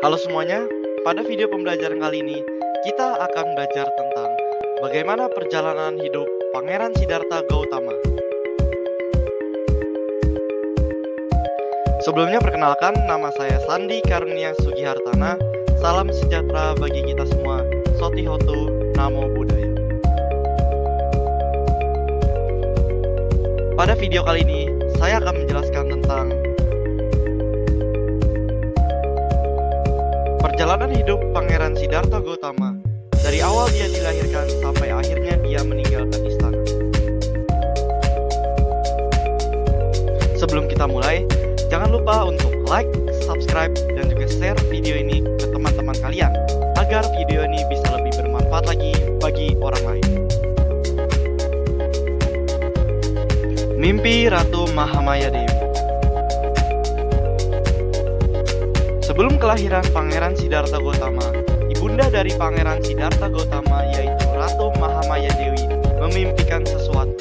Halo semuanya, pada video pembelajaran kali ini kita akan belajar tentang bagaimana perjalanan hidup Pangeran Siddhartha Gautama. Sebelumnya perkenalkan, nama saya Sandi Karunia Sugihartana. Salam sejahtera bagi kita semua. Soti Hotu, Namo Buddhaya. Pada video kali ini saya akan menjelaskan tentang perjalanan hidup Pangeran Siddhartha Gautama dari awal dia dilahirkan sampai akhirnya dia meninggalkan istana. Sebelum kita mulai, jangan lupa untuk like, subscribe, dan juga share video ini ke teman-teman kalian agar video ini bisa lebih bermanfaat lagi bagi orang lain. Mimpi Ratu Mahamaya Dewi. Sebelum kelahiran Pangeran Siddhartha Gautama, ibunda dari Pangeran Siddhartha Gautama yaitu Ratu Mahamaya Dewi memimpikan sesuatu.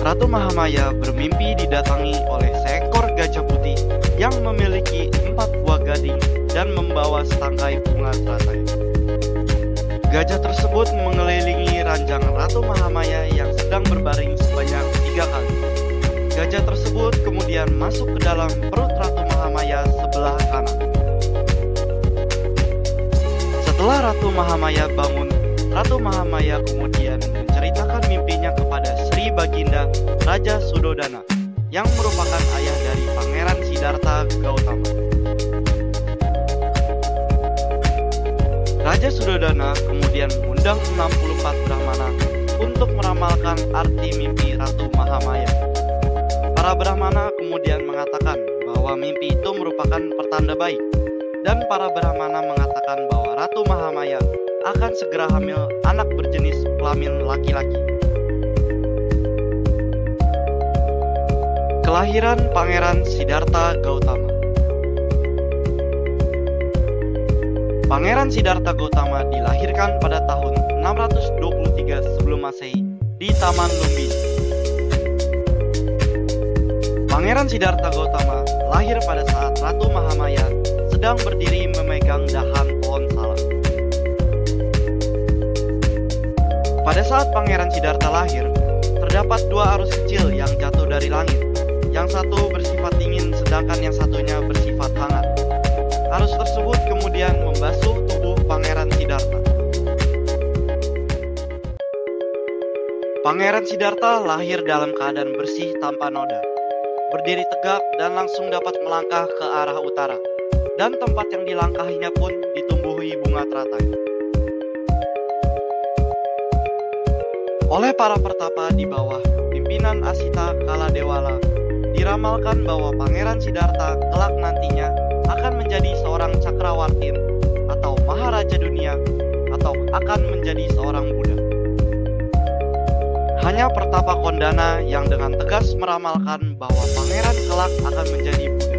Ratu Mahamaya bermimpi didatangi oleh seekor gajah putih yang memiliki 4 buah gading dan membawa setangkai bunga teratai. Gajah tersebut mengelilingi ranjang Ratu Mahamaya yang sedang berbaring sebanyak 3 kali. Gajah tersebut kemudian masuk ke dalam perut Ratu Mahamaya sebelah kanan. Setelah Ratu Mahamaya bangun, Ratu Mahamaya kemudian menceritakan mimpinya kepada Sri Baginda Raja Sudodana yang merupakan ayah dari Pangeran Siddhartha Gautama. Raja Sudodana kemudian mengundang 64 Brahmana untuk meramalkan arti mimpi Ratu Mahamaya. Para Brahmana kemudian mengatakan bahwa mimpi itu merupakan pertanda baik, dan para Brahmana mengatakan bahwa Ratu Mahamaya akan segera hamil anak berjenis kelamin laki-laki. Kelahiran Pangeran Siddhartha Gautama. Pangeran Siddhartha Gautama dilahirkan pada tahun 623 sebelum Masehi di Taman Lumbini. Pangeran Siddhartha Gautama lahir pada saat Ratu Mahamaya sedang berdiri memegang dahan pohon salak. Pada saat Pangeran Siddhartha lahir, terdapat 2 arus kecil yang jatuh dari langit. Yang satu bersifat dingin, sedangkan yang satunya bersifat hangat. Arus tersebut kemudian membasuh tubuh Pangeran Siddhartha. Pangeran Siddhartha lahir dalam keadaan bersih tanpa noda, berdiri tegak dan langsung dapat melangkah ke arah utara, dan tempat yang dilangkahinya pun ditumbuhi bunga teratai. Oleh para pertapa di bawah pimpinan Asita Kaladewala, diramalkan bahwa Pangeran Siddhartha kelak nantinya akan menjadi seorang cakrawartin atau maharaja dunia, atau akan menjadi seorang Buddha. Hanya pertapa Kondana yang dengan tegas meramalkan bahwa pangeran kelak akan menjadi Buddha.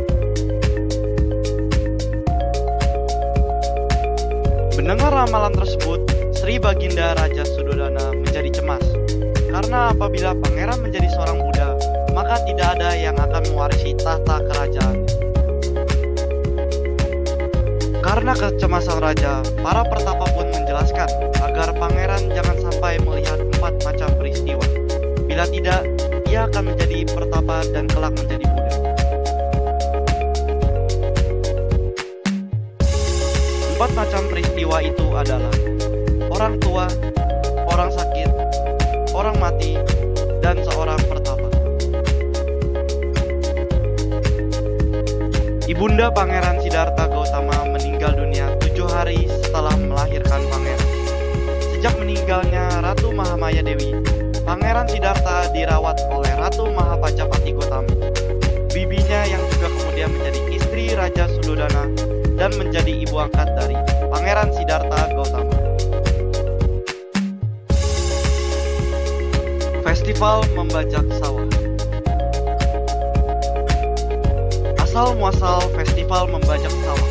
Mendengar ramalan tersebut, Sri Baginda Raja Sudodana menjadi cemas, karena apabila pangeran menjadi seorang Buddha, maka tidak ada yang akan mewarisi tahta kerajaan. Karena kecemasan raja, para pertapa pun menjelaskan agar pangeran jangan sampai melihat 4 macam peristiwa. Bila tidak, ia akan menjadi pertapa dan kelak menjadi Buddha. 4 macam peristiwa itu adalah orang tua, orang sakit, orang mati, dan seorang pertapa. Ibunda Pangeran Siddhartha Gautama meninggal dunia 7 hari setelah melahirkan pangeran. Sejak meninggalnya Ratu Mahamaya Dewi, Pangeran Siddhartha dirawat oleh Ratu Mahapajapati Gautami, bibinya yang juga kemudian menjadi istri Raja Sudodana dan menjadi ibu angkat dari Pangeran Siddhartha Gautama. Festival Membajak Sawah. Asal muasal Festival Membajak Sawah.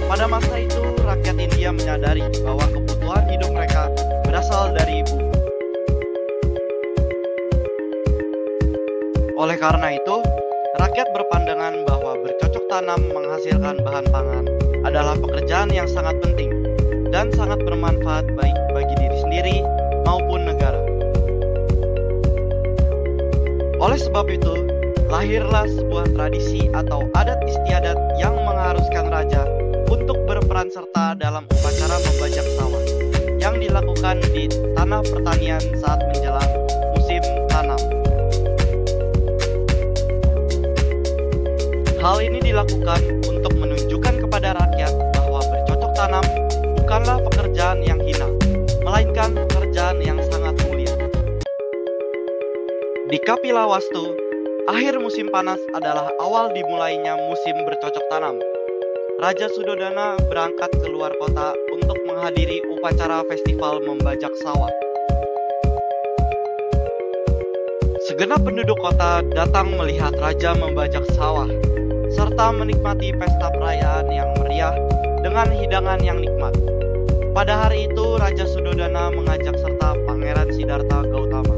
Pada masa itu, rakyat India menyadari bahwa kebutuhan hidup mereka berasal dari bumi. Oleh karena itu, rakyat berpandangan bahwa bercocok tanam menghasilkan bahan pangan adalah pekerjaan yang sangat penting dan sangat bermanfaat baik bagi diri sendiri maupun negara. Oleh sebab itu, lahirlah sebuah tradisi atau adat istiadat yang mengharuskan raja untuk berperan serta dalam upacara membajak sawah yang dilakukan di tanah pertanian saat menjelang musim tanam. Hal ini dilakukan untuk menunjukkan kepada rakyat bahwa bercocok tanam bukanlah pekerjaan yang hina, melainkan pekerjaan yang sangat mulia. Di Kapilawastu, akhir musim panas adalah awal dimulainya musim bercocok tanam. Raja Sudodana berangkat ke luar kota untuk menghadiri upacara festival membajak sawah. Segenap penduduk kota datang melihat raja membajak sawah, serta menikmati pesta perayaan yang meriah dengan hidangan yang nikmat. Pada hari itu, Raja Sudodana mengajak serta Pangeran Siddhartha Gautama.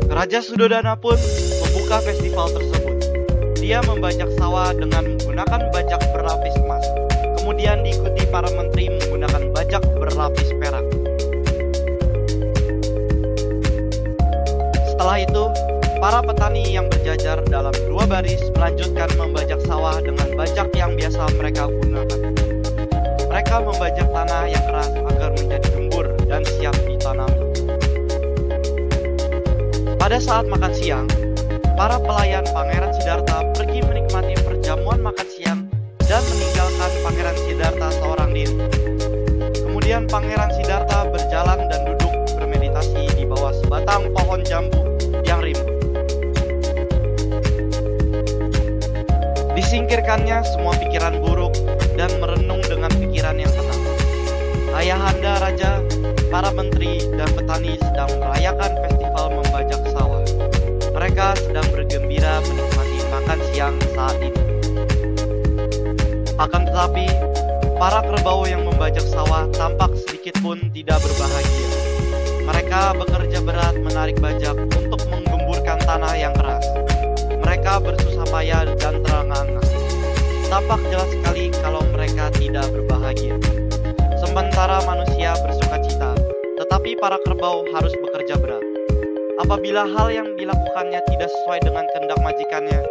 Raja Sudodana pun membuka festival tersebut. Dia membajak sawah dengan menggunakan bajak berlapis emas. Kemudian diikuti para menteri menggunakan bajak berlapis perak. Setelah itu, para petani yang berjajar dalam dua baris melanjutkan membajak sawah dengan bajak yang biasa mereka gunakan. Mereka membajak tanah yang keras agar menjadi gembur dan siap ditanami. Pada saat makan siang, para pelayan Pangeran Siddhartha pergi menikmati perjamuan makan siang dan meninggalkan Pangeran Siddhartha seorang diri. Kemudian Pangeran Siddhartha berjalan dan duduk bermeditasi di bawah sebatang pohon jambu yang rimbun. Disingkirkannya semua pikiran buruk dan merenung dengan pikiran yang tenang. Ayahanda raja, para menteri, dan petani sedang merayakan festival membajak sawah. Mereka sedang bergembira menikmati makan siang saat ini. Akan tetapi, para kerbau yang membajak sawah tampak sedikit pun tidak berbahagia. Mereka bekerja berat menarik bajak untuk menggemburkan tanah yang keras. Mereka bersusah payah dan terengah-engah. Tampak jelas sekali kalau mereka tidak berbahagia. Sementara manusia bersuka cita, tetapi para kerbau harus bekerja berat. Apabila hal yang dilakukannya tidak sesuai dengan kehendak majikannya,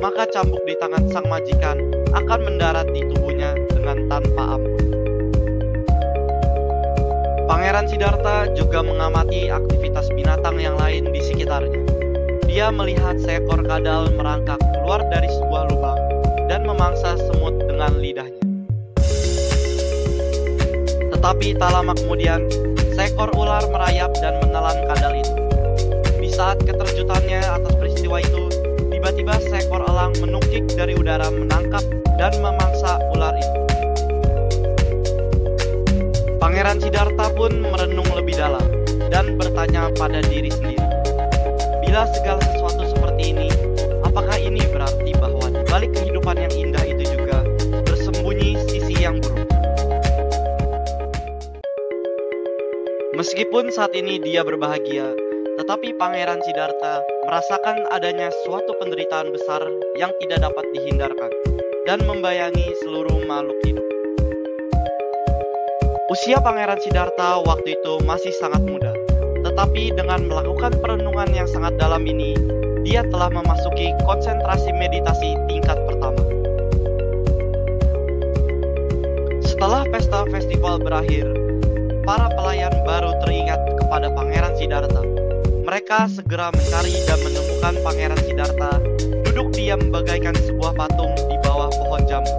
maka cambuk di tangan sang majikan akan mendarat di tubuhnya dengan tanpa ampun. Pangeran Siddhartha juga mengamati aktivitas binatang yang lain di sekitarnya. Dia melihat seekor kadal merangkak keluar dari sebuah lubang dan memangsa semut dengan lidahnya. Tetapi tak lama kemudian, seekor ular merayap dan menelan kadal itu. Di saat keterkejutannya atas peristiwa itu, tiba-tiba seekor elang menukik dari udara menangkap dan memangsa ular itu. Pangeran Siddhartha pun merenung lebih dalam dan bertanya pada diri sendiri, bila segala sesuatu seperti ini, apakah ini berarti bahwa di balik kehidupan yang indah itu juga bersembunyi sisi yang buruk? Meskipun saat ini dia berbahagia, tetapi Pangeran Siddhartha merasakan adanya suatu penderitaan besar yang tidak dapat dihindarkan dan membayangi seluruh makhluk hidup. Usia Pangeran Siddhartha waktu itu masih sangat muda, tetapi dengan melakukan perenungan yang sangat dalam ini, dia telah memasuki konsentrasi meditasi tingkat pertama. Setelah pesta festival berakhir, para pelayan baru teringat kepada Pangeran Siddhartha. Mereka segera mencari dan menemukan Pangeran Siddhartha duduk diam bagaikan sebuah patung di bawah pohon jambu.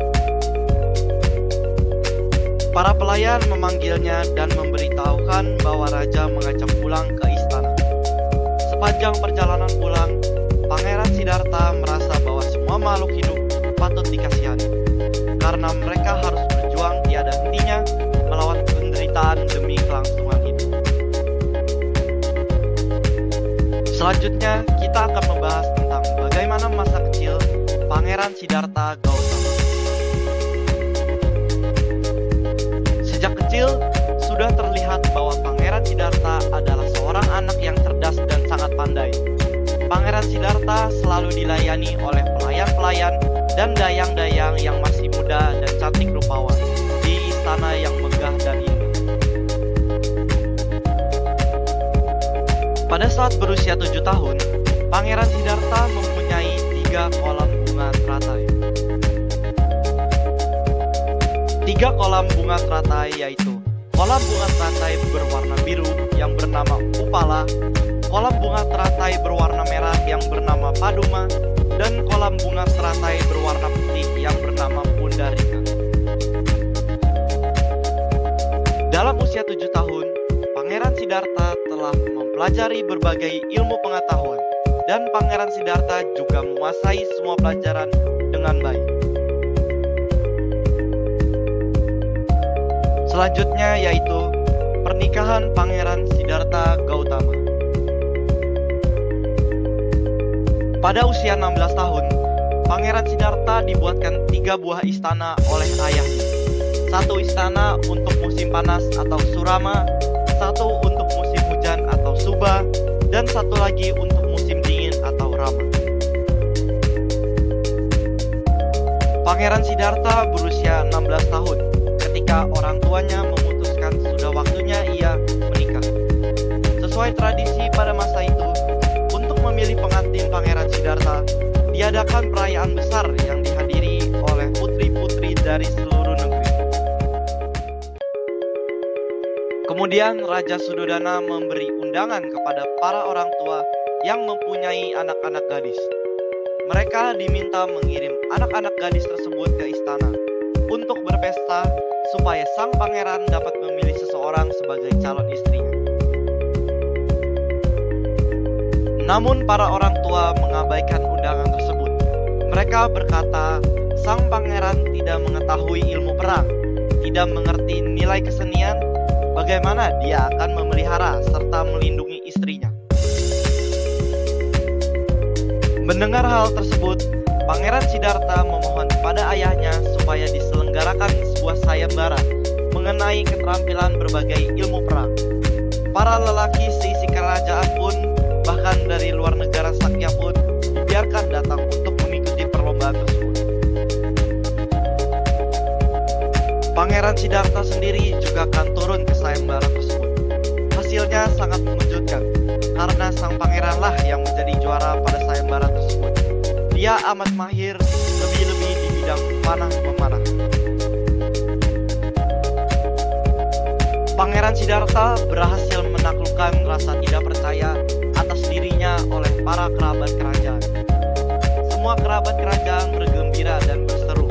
Para pelayan memanggilnya dan memberitahukan bahwa raja mengajak pulang ke istana. Sepanjang perjalanan pulang, Pangeran Siddhartha merasa bahwa semua makhluk hidup patut dikasihani, karena mereka harus berjuang tiada hentinya melawan penderitaan demi kelangsungan hidup. Selanjutnya, kita akan membahas tentang bagaimana masa kecil Pangeran Siddhartha Gautama. Sejak kecil, sudah terlihat bahwa Pangeran Siddhartha adalah seorang anak yang cerdas dan sangat pandai. Pangeran Siddhartha selalu dilayani oleh pelayan-pelayan dan dayang-dayang yang masih muda dan cantik rupawan di istana yang megah dan indah. Pada saat berusia 7 tahun, Pangeran Siddhartha mempunyai 3 kolam bunga teratai. 3 kolam bunga teratai yaitu kolam bunga teratai berwarna biru yang bernama Upala, kolam bunga teratai berwarna merah yang bernama Paduma, dan kolam bunga teratai berwarna putih yang bernama Pundarika. Dalam usia 7 tahun, Pangeran Siddhartha telah mempelajari berbagai ilmu pengetahuan, dan Pangeran Siddhartha juga menguasai semua pelajaran dengan baik. Selanjutnya yaitu pernikahan Pangeran Siddhartha Gautama. Pada usia 16 tahun, Pangeran Siddhartha dibuatkan 3 buah istana oleh ayahnya. 1 istana untuk musim panas atau Surama, 1 untuk musim hujan atau Suba, dan 1 lagi untuk musim dingin atau Rama. Pangeran Siddhartha berusia 16 tahun ketika orang tuanya memutuskan sudah waktunya ia menikah. Sesuai tradisi pada masa itu, untuk memilih pengantin Pangeran Siddhartha, diadakan perayaan besar yang dihadiri oleh putri-putri dari seluruh negeri. Kemudian Raja Suddhodana memberi undangan kepada para orang tua yang mempunyai anak-anak gadis. Mereka diminta mengirim anak-anak gadis tersebut ke istana untuk berpesta supaya sang pangeran dapat memilih seseorang sebagai calon istrinya. Namun para orang tua mengabaikan undangan tersebut. Mereka berkata, sang pangeran tidak mengetahui ilmu perang, tidak mengerti nilai kesenian, bagaimana dia akan memelihara serta melindungi istrinya. Mendengar hal tersebut, Pangeran Siddhartha memohon kepada ayahnya supaya diselenggarakan sebuah sayembara mengenai keterampilan berbagai ilmu perang. Para lelaki seisi kerajaan pun, bahkan dari luar negara Sakya pun, dibiarkan datang untuk mengikuti perlombaan tersebut. Pangeran Siddhartha sendiri juga akan turun ke sayembara tersebut. Hasilnya sangat mengejutkan, karena sang pangeranlah yang menjadi juara pada sayembara tersebut. Dia amat mahir, lebih-lebih di bidang panah memanah. Pangeran Siddhartha berhasil menaklukkan rasa tidak percaya atas dirinya oleh para kerabat kerajaan. Semua kerabat kerajaan bergembira dan berseru.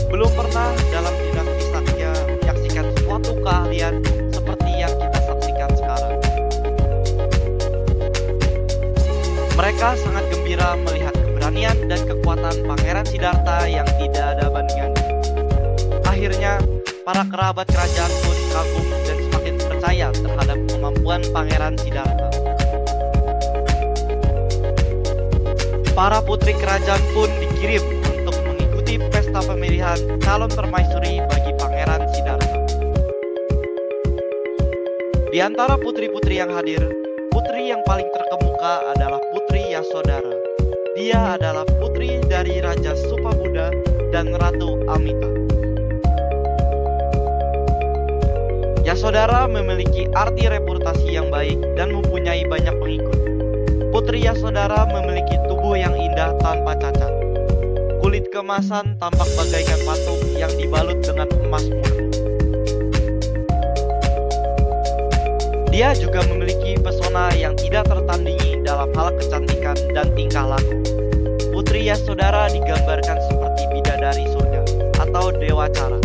Belum pernah dalam dinasti Sakya menyaksikan suatu keahlian seperti yang kita saksikan sekarang. Mereka sangat gembira melihat keberanian dan kekuatan Pangeran Siddhartha yang tidak ada bandingannya. Akhirnya, para kerabat kerajaan pun kagum dan semakin percaya terhadap kemampuan Pangeran Siddhartha. Para putri kerajaan pun dikirim untuk mengikuti pesta pemilihan calon permaisuri bagi Pangeran Siddhartha. Di antara putri-putri yang hadir, putri yang paling terkemuka adalah Putri Yasodhara. Dia adalah putri dari Raja Supabuddha dan Ratu Amita. Yasodhara memiliki arti reputasi yang baik dan mempunyai banyak pengikut. Putri Yasodhara memiliki tubuh yang indah tanpa cacat. Kulit keemasan tampak bagaikan patung yang dibalut dengan emas murni. Dia juga memiliki pesona yang tidak tertandingi dalam hal kecantikan dan tingkah laku. Putri Yasodhara digambarkan seperti bidadari surga atau dewa cara.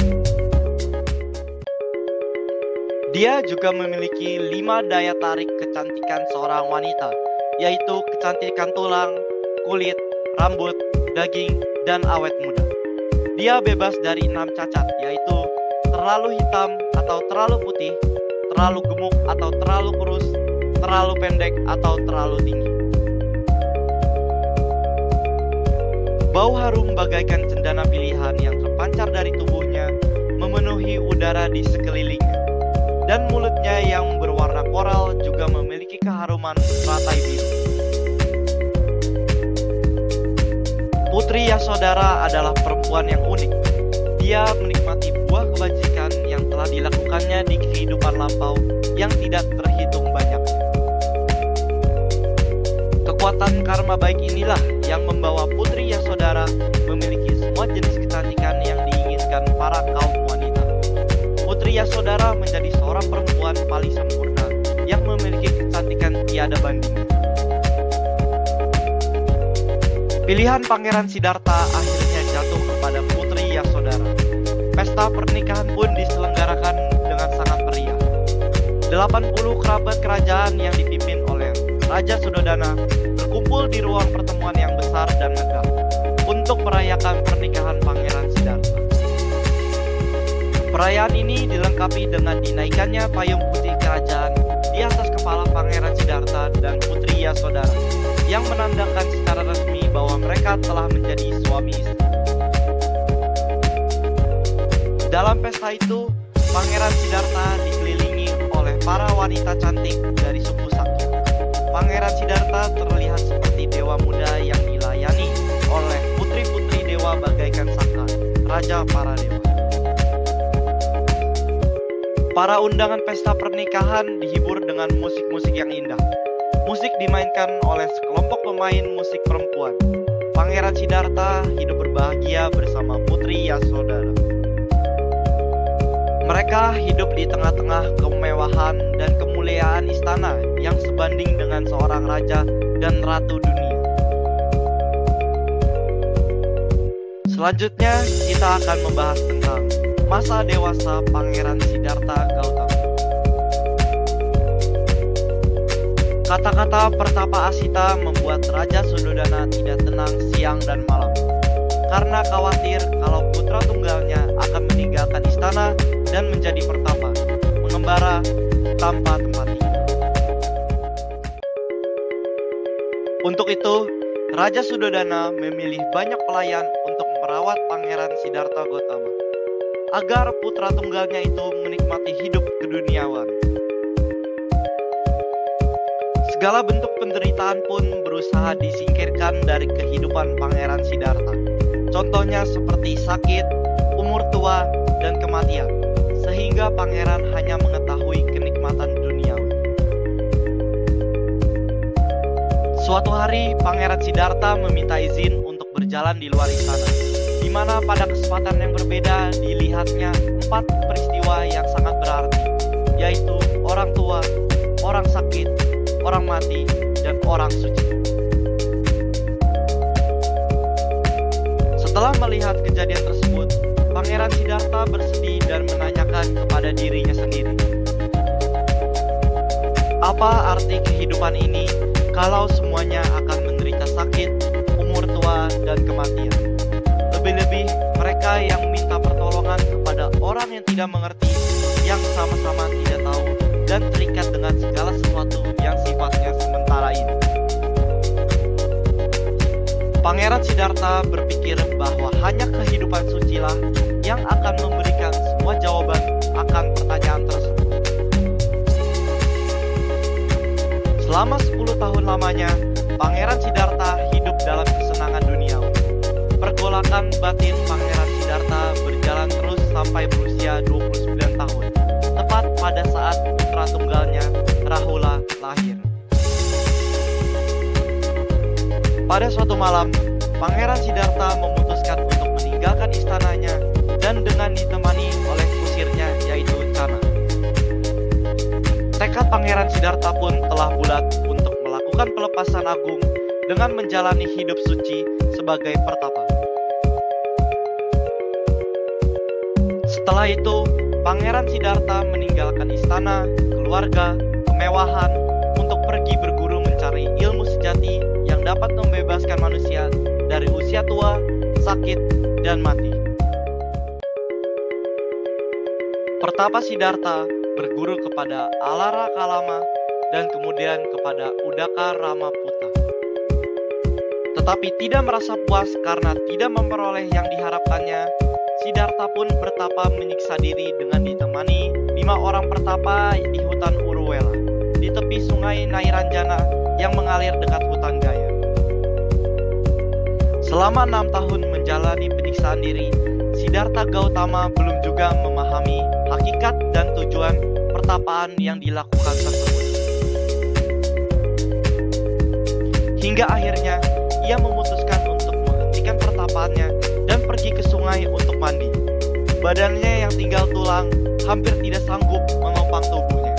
Dia juga memiliki 5 daya tarik kecantikan seorang wanita, yaitu kecantikan tulang, kulit, rambut, daging, dan awet muda. Dia bebas dari 6 cacat, yaitu terlalu hitam atau terlalu putih, terlalu gemuk atau terlalu kurus, terlalu pendek atau terlalu tinggi. Bau harum bagaikan cendana pilihan yang terpancar dari tubuhnya memenuhi udara di sekelilingnya. Dan mulutnya yang berwarna koral juga memiliki keharuman teratai biru. Yasodhara adalah perempuan yang unik. Dia menikmati buah kebajikan yang telah dilakukannya di kehidupan lampau yang tidak terhitung banyak. Kekuatan karma baik inilah yang membawa Putri Yasodhara memiliki semua jenis kecantikan yang diinginkan para kaum wanita. Putri Yasodhara menjadi seorang perempuan paling sempurna yang memiliki kecantikan tiada banding. Pilihan Pangeran Siddhartha akhirnya jatuh kepada Putri Yasodhara. Pesta pernikahan pun diselenggarakan dengan sangat meriah. 80 kerabat kerajaan yang dipimpin oleh Raja Suddhodana berkumpul di ruang pertemuan yang besar dan megah untuk merayakan pernikahan Pangeran Siddhartha. Perayaan ini dilengkapi dengan dinaikannya payung putih kerajaan di atas kepala Pangeran Siddhartha dan Putri Yasodhara, yang menandakan secara resmi bahwa mereka telah menjadi suami istri. Dalam pesta itu, Pangeran Siddhartha dikelilingi oleh para wanita cantik dari suku Sakya. Pangeran Siddhartha terlihat seperti dewa muda yang dilayani oleh putri-putri dewa bagaikan Saka, raja para dewa. Para undangan pesta pernikahan dihibur dengan musik-musik yang indah. Musik dimainkan oleh sekelompok pemain musik perempuan. Pangeran Siddhartha hidup berbahagia bersama Putri Yasodhara. Mereka hidup di tengah-tengah kemewahan dan kemuliaan istana yang sebanding dengan seorang raja dan ratu dunia. Selanjutnya, kita akan membahas tentang masa dewasa Pangeran Siddhartha Gautama. Kata-kata pertapa Asita membuat Raja Suddhodana tidak tenang siang dan malam, karena khawatir kalau putra tunggalnya akan meninggalkan istana dan menjadi pertapa, mengembara tanpa tempat tinggal. Untuk itu, Raja Suddhodana memilih banyak pelayan untuk merawat Pangeran Siddhartha Gautama, agar putra tunggalnya itu menikmati hidup keduniawan. Segala bentuk penderitaan pun berusaha disingkirkan dari kehidupan Pangeran Siddhartha. Contohnya seperti sakit, umur tua, dan kematian, sehingga pangeran hanya mengetahui kenikmatan duniawi. Suatu hari, Pangeran Siddhartha meminta izin untuk berjalan di luar istana, di mana pada kesempatan yang berbeda dilihatnya 4 peristiwa yang sangat berarti, yaitu orang tua, orang sakit, orang mati, dan orang suci. Setelah melihat kejadian tersebut, Pangeran Siddhartha bersedih dan menanyakan kepada dirinya sendiri, apa arti kehidupan ini kalau semuanya akan menderita sakit, umur tua, dan kematian? Lebih-lebih mereka yang meminta pertolongan kepada orang yang tidak mengerti, yang sama-sama tidak tahu, dan terikat dengan segala sesuatu yang sifatnya sementara ini. Pangeran Siddhartha berpikir bahwa hanya kehidupan sucilah yang akan memberikan semua jawaban akan pertanyaan tersebut. Selama 10 tahun lamanya, Pangeran Siddhartha hidup dalam kesenangan duniawi. Pergolakan batin Pangeran Siddhartha berjalan terus sampai berusia 29 tahun, tepat pada saat putra tunggalnya, Rahula, lahir. Pada suatu malam, Pangeran Siddhartha memutuskan untuk meninggalkan istananya dan dengan ditemani oleh kusirnya, yaitu Channa. Tekad Pangeran Siddhartha pun telah bulat untuk melakukan pelepasan agung dengan menjalani hidup suci sebagai pertapa. Setelah itu, Pangeran Siddhartha meninggalkan istana, keluarga, kemewahan untuk pergi berguru mencari ilmu sejati yang dapat membebaskan manusia dari usia tua, sakit, dan mati. Pertapa Siddhartha berguru kepada Alara Kalama dan kemudian kepada Udaka Ramaputa. Tetapi tidak merasa puas karena tidak memperoleh yang diharapkannya, Siddhartha pun bertapa menyiksa diri dengan ditemani 5 orang pertapa di hutan Uruwela, di tepi sungai Nairanjana yang mengalir dekat hutan Gaya. Selama 6 tahun menjalani penyiksaan diri, Siddhartha Gautama belum juga memahami hakikat dan tujuan pertapaan yang dilakukan tersebut. Hingga akhirnya ia memutuskan untuk menghentikan pertapaannya dan pergi ke sungai untuk mandi. Badannya yang tinggal tulang hampir tidak sanggup menopang tubuhnya.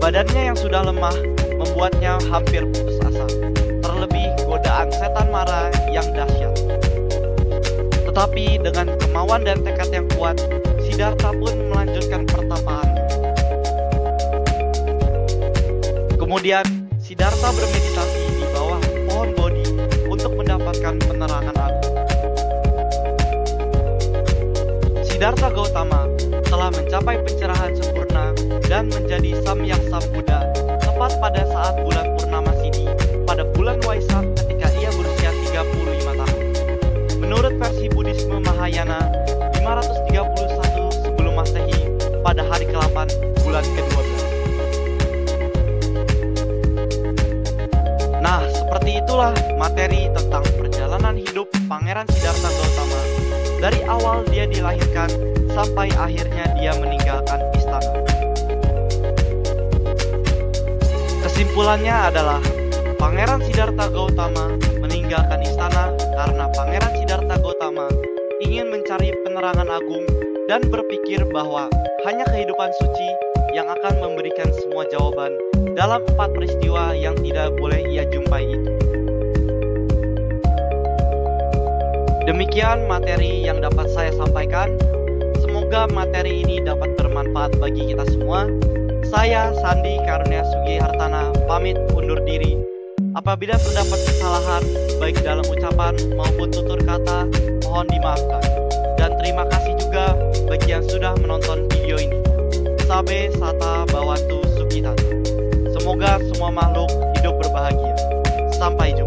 Badannya yang sudah lemah membuatnya hampir putus asa, terlebih godaan setan mara yang dahsyat. Tetapi dengan kemauan dan tekad yang kuat, Siddhartha pun melanjutkan pertapaannya. Kemudian, Siddhartha bermeditasi di bawah pohon Bodhi untuk mendapatkan penerangan agung. Siddhartha Gautama telah mencapai pencerahan sempurna dan menjadi Samyak Sambuddha tepat pada saat bulan Purnama Sidhi pada bulan Waisak ketika ia berusia 35 tahun. Menurut versi Buddhisme Mahayana, 531 sebelum Masehi pada hari ke-8 bulan ke-12. Nah, seperti itulah materi tentang perjalanan hidup Pangeran Siddhartha Gautama dari awal dia dilahirkan sampai akhirnya dia meninggalkan istana. Kesimpulannya adalah Pangeran Siddhartha Gautama meninggalkan istana karena Pangeran Siddhartha Gautama ingin mencari penerangan agung dan berpikir bahwa hanya kehidupan suci yang akan memberikan semua jawaban dalam 4 peristiwa yang tidak boleh ia jumpai itu. Demikian materi yang dapat saya sampaikan. Semoga materi ini dapat bermanfaat bagi kita semua. Saya Sandi Karunia Sugihartana pamit undur diri. Apabila terdapat kesalahan baik dalam ucapan maupun tutur kata, mohon dimaafkan. Dan terima kasih juga bagi yang sudah menonton video ini. Sabe Sata Bawatu Sukitata. Semoga semua makhluk hidup berbahagia. Sampai jumpa.